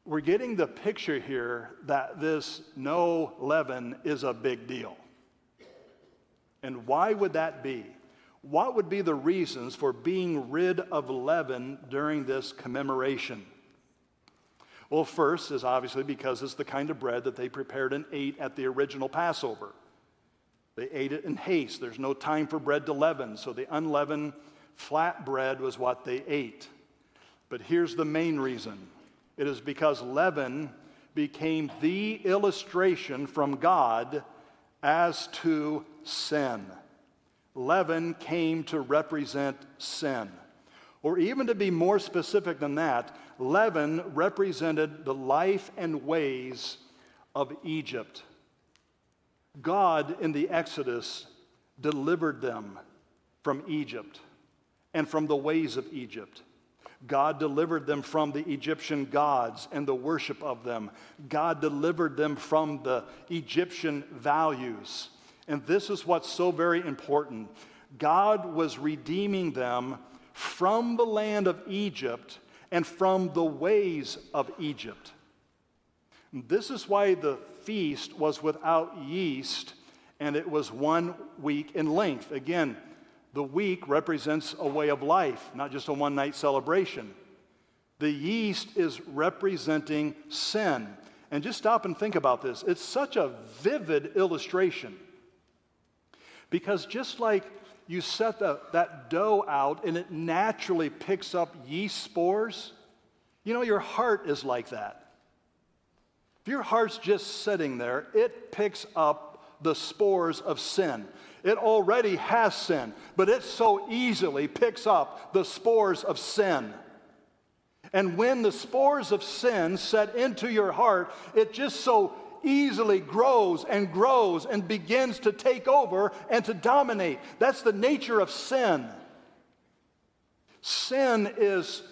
we're getting the picture here that this no leaven is a big deal. And why would that be? What would be the reasons for being rid of leaven during this commemoration? Well, first is obviously because it's the kind of bread that they prepared and ate at the original Passover. They ate it in haste. There's no time for bread to leaven, so the unleavened flat bread was what they ate. But here's the main reason. It is because leaven became the illustration from God as to sin. Leaven came to represent sin. Or even to be more specific than that, leaven represented the life and ways of Egypt. God in the Exodus delivered them from Egypt and from the ways of Egypt. God delivered them from the Egyptian gods and the worship of them. God delivered them from the Egyptian values. And this is what's so very important. God was redeeming them from the land of Egypt and from the ways of Egypt. This is why the feast was without yeast, and it was 1 week in length. Again, the week represents a way of life, not just a one-night celebration. The yeast is representing sin. And just stop and think about this. It's such a vivid illustration. Because just like you set that dough out and it naturally picks up yeast spores, you know, your heart is like that. If your heart's just sitting there, it picks up the spores of sin. It already has sin, but it so easily picks up the spores of sin. And when the spores of sin set into your heart, it just so easily grows and begins to take over and to dominate. That's the nature of sin. Sin is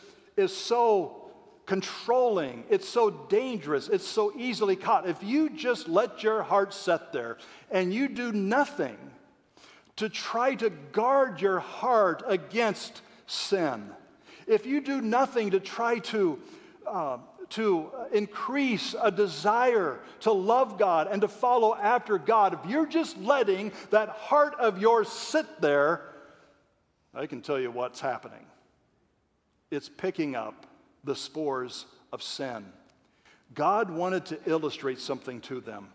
so controlling. It's so dangerous. It's so easily caught. If you just let your heart set there and you do nothing to try to guard your heart against sin, if you do nothing to try to increase a desire to love God and to follow after God, if you're just letting that heart of yours sit there, I can tell you what's happening. It's picking up the spores of sin. God wanted to illustrate something to them.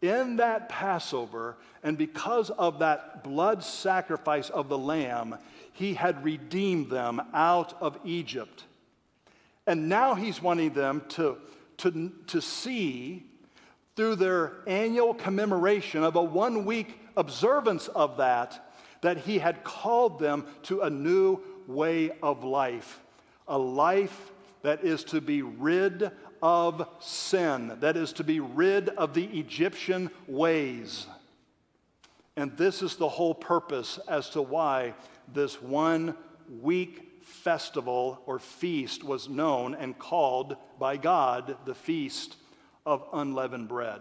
In that Passover, and because of that blood sacrifice of the lamb, he had redeemed them out of Egypt. And now he's wanting them to see through their annual commemoration of a 1-week observance of that he had called them to a new way of life. A life that is to be rid of sin, that is to be rid of the Egyptian ways. And this is the whole purpose as to why this 1-week festival or feast was known and called by God the Feast of Unleavened Bread.